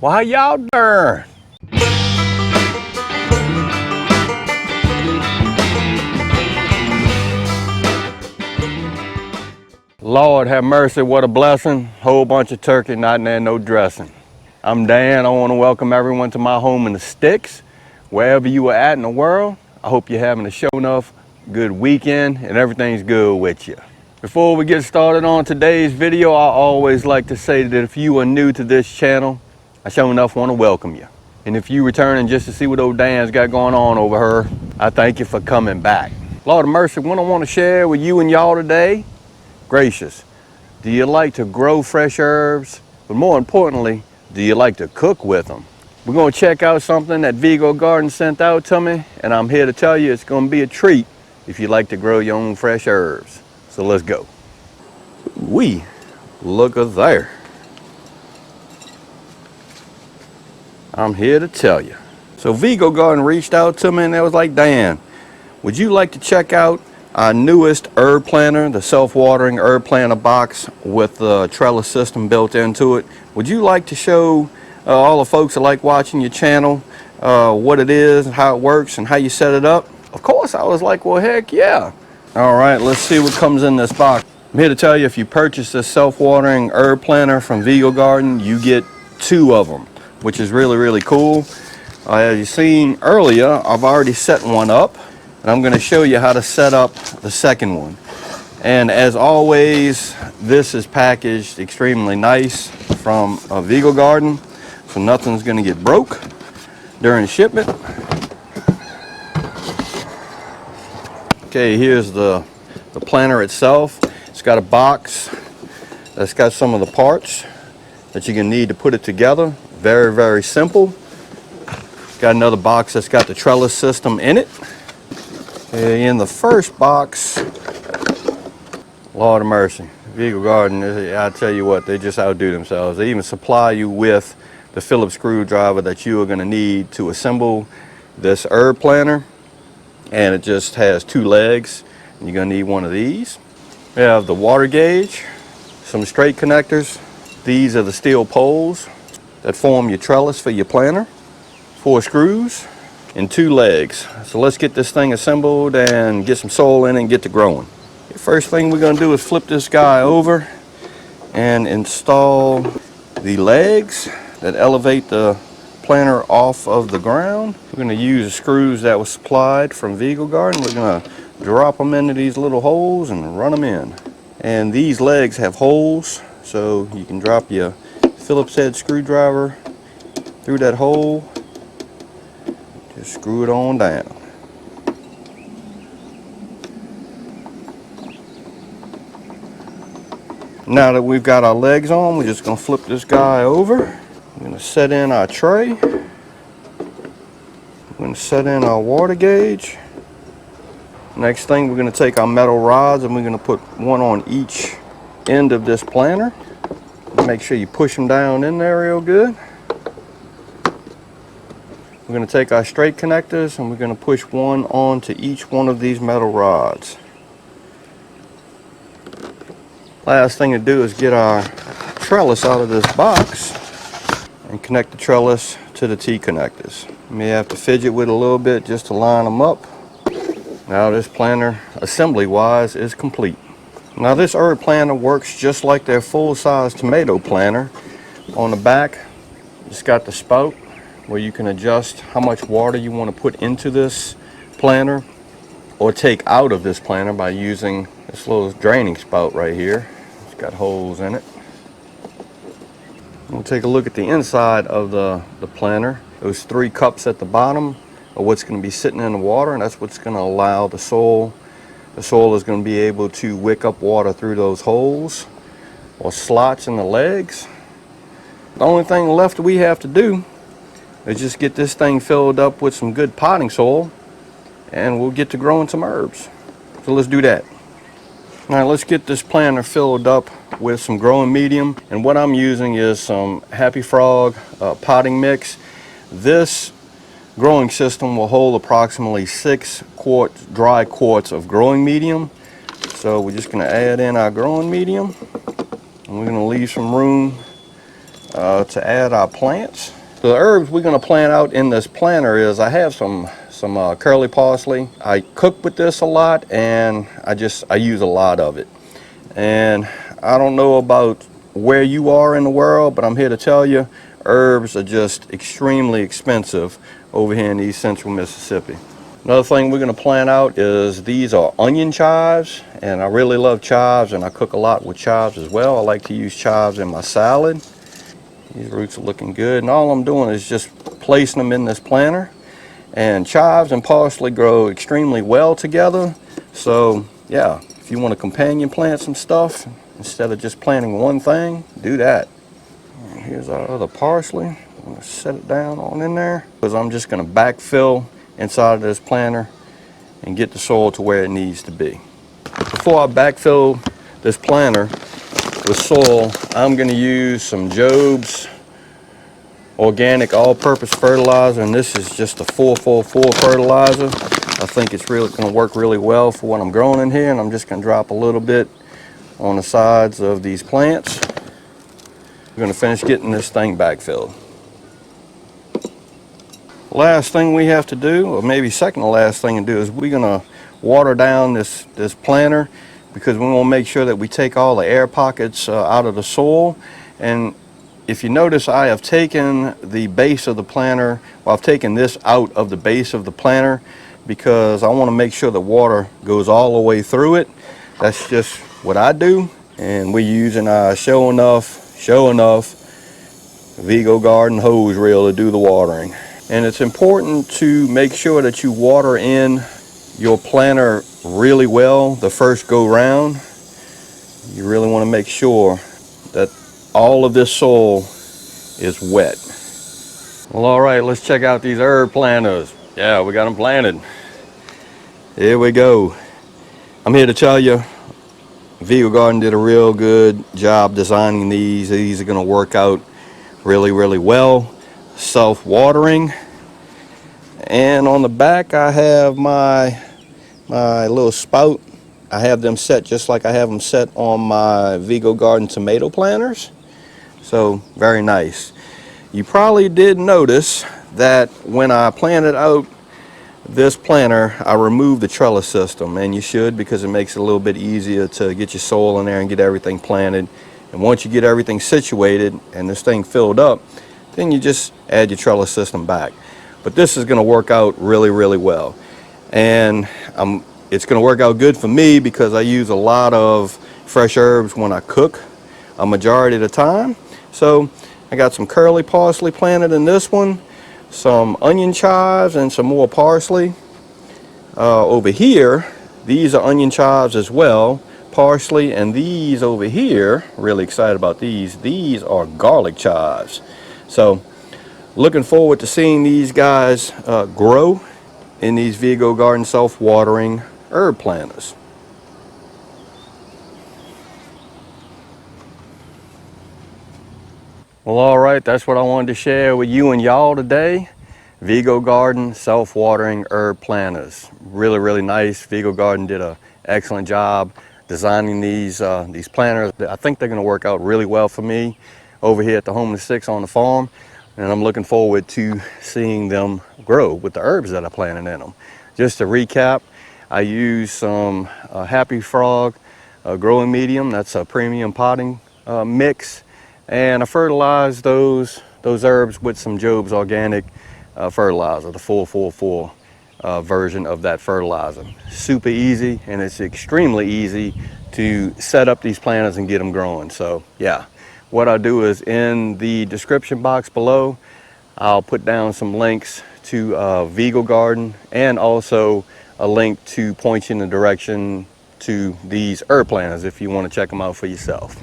Well, how y'all doing? Lord have mercy, what a blessing. Whole bunch of turkey, not in there, no dressing. I'm Dan. I want to welcome everyone to my home in the sticks. Wherever you are at in the world, I hope you're having a show enough good weekend and everything's good with you. Before we get started on today's video, I always like to say that if you are new to this channel, I sure enough want to welcome you. And if you returning just to see what old Dan's got going on over her, I thank you for coming back. Lord of mercy, what I want to share with you and y'all today, gracious, do you like to grow fresh herbs? But more importantly, do you like to cook with them? We're going to check out something that Vego Garden sent out to me, and I'm here to tell you it's going to be a treat if you like to grow your own fresh herbs. So let's go. Look at there. I'm here to tell you. So Vego Garden reached out to me and they was like, Dan, would you like to check out our newest herb planter, the self-watering herb planter box with the trellis system built into it? Would you like to show all the folks that like watching your channel what it is and how it works and how you set it up? Of course, I was like, well, heck yeah. All right, let's see what comes in this box. I'm here to tell you, if you purchase this self-watering herb planter from Vego Garden, you get 2 of them, which is really, really cool. As you've seen earlier, I've already set one up, and I'm going to show you how to set up the second one. And as always, this is packaged extremely nice from Vego Garden, so nothing's going to get broke during shipment. Okay, here's the planter itself. It's got a box that's got some of the parts that you're going to need to put it together. Very, very simple. Got another box that's got the trellis system in it. In the first box, Lord of mercy, Vego Garden, I tell you what, they just outdo themselves. They even supply you with the Phillips screwdriver that you are going to need to assemble this herb planter. And it just has 2 legs. And you're going to need one of these. We have the water gauge, some straight connectors. These are the steel poles that form your trellis for your planter. 4 screws and 2 legs. So let's get this thing assembled and get some soil in and get to growing. The first thing we're going to do is flip this guy over and install the legs that elevate the planter off of the ground. We're going to use the screws that was supplied from Vego Garden. We're going to drop them into these little holes and run them in. And these legs have holes, so you can drop your Phillips head screwdriver through that hole. Just screw it on down. Now that we've got our legs on, we're just going to flip this guy over. We're going to set in our tray. We're going to set in our water gauge. Next thing, we're going to take our metal rods and we're going to put one on each end of this planter. Make sure you push them down in there real good. We're going to take our straight connectors and we're going to push one onto each one of these metal rods. Last thing to do is get our trellis out of this box and connect the trellis to the T-connectors. You may have to fidget with it a little bit just to line them up. Now this planter, assembly-wise, is complete. Now this herb planter works just like their full-size tomato planter. On the back, it's got the spout where you can adjust how much water you want to put into this planter or take out of this planter by using this little draining spout right here. It's got holes in it. We'll take a look at the inside of the planter. Those 3 cups at the bottom are what's going to be sitting in the water, and that's what's going to allow the soil. The soil is going to be able to wick up water through those holes or slots in the legs. The only thing left we have to do is just get this thing filled up with some good potting soil, and we'll get to growing some herbs. So let's do that. Now let's get this planter filled up with some growing medium, and what I'm using is some Happy Frog potting mix. This growing system will hold approximately 6 dry quarts of growing medium. So we're just going to add in our growing medium, and we're going to leave some room to add our plants. So the herbs we're going to plant out in this planter is, I have some curly parsley. I cook with this a lot, and I use a lot of it. And I don't know about where you are in the world, but I'm here to tell you, herbs are just extremely expensive over here in East Central Mississippi. Another thing we're going to plant out is, these are onion chives, and I really love chives, and I cook a lot with chives as well. I like to use chives in my salad. These roots are looking good, and all I'm doing is just placing them in this planter. And chives and parsley grow extremely well together, so yeah, if you want to companion plant some stuff instead of just planting one thing, do that. And here's our other parsley. I'm going to set it down on in there, because I'm just going to backfill inside of this planter and get the soil to where it needs to be. Before I backfill this planter with soil, I'm going to use some Job's organic all-purpose fertilizer, and this is just a 444 fertilizer. I think it's really going to work really well for what I'm growing in here, and I'm just going to drop a little bit on the sides of these plants. We're going to finish getting this thing backfilled. Last thing we have to do, or maybe second to last thing to do, is we're going to water down this planter, because we want to make sure that we take all the air pockets out of the soil. And if you notice, I have taken the base of the planter, well, I've taken this out of the base of the planter, because I want to make sure the water goes all the way through it. That's just what I do. And we're using our show enough Vego Garden hose reel to do the watering. And it's important to make sure that you water in your planter really well the first go round. You really want to make sure that all of this soil is wet. Well, all right, let's check out these herb planters. Yeah, we got them planted. Here we go. I'm here to tell you, Vego Garden did a real good job designing these. These are going to work out really, really well. Self-watering. And on the back, I have my little spout. I have them set just like I have them set on my Vego Garden tomato planters. So very nice. You probably did notice that when I planted out this planter, I removed the trellis system, and you should, because it makes it a little bit easier to get your soil in there and get everything planted. And once you get everything situated and this thing filled up, then you just add your trellis system back. But this is going to work out really, really well. And it's going to work out good for me, because I use a lot of fresh herbs when I cook a majority of the time. So I got some curly parsley planted in this one, some onion chives, and some more parsley. Over here, these are onion chives as well, parsley, and these over here, really excited about these are garlic chives. So looking forward to seeing these guys grow in these Vego Garden self-watering herb planters. Well, all right, that's what I wanted to share with you and y'all today. Vego Garden self-watering herb planters. Really, really nice. Vego Garden did an excellent job designing these planters. I think they're going to work out really well for me over here at the Home of the Six on the farm. And I'm looking forward to seeing them grow with the herbs that I planted in them. Just to recap, I use some Happy Frog growing medium. That's a premium potting mix. And I fertilize those herbs with some Job's organic fertilizer, the 444 version of that fertilizer. Super easy, and it's extremely easy to set up these planters and get them growing. So yeah, what I'll do is, in the description box below, I'll put down some links to Vego Garden, and also a link to point you in the direction to these herb planters if you want to check them out for yourself.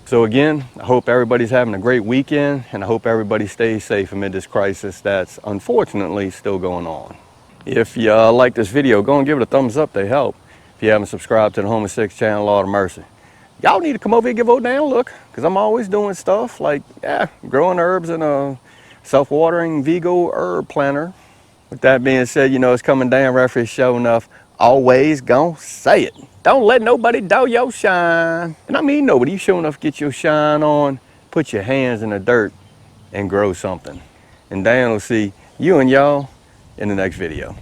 So again, I hope everybody's having a great weekend, and I hope everybody stays safe amid this crisis that's unfortunately still going on. If you like this video, go and give it a thumbs up, they help. If you haven't subscribed to the Home of Six channel, Lord of Mercy. Y'all need to come over here and give old Dan a look, because I'm always doing stuff like, growing herbs in a self-watering Vego herb planter. With that being said, you know it's coming down, referee show enough. Always gonna say it. Don't let nobody dull your shine. And I mean nobody. You sure enough get your shine on put your hands in the dirt and grow something. And Dan will see you and y'all in the next video.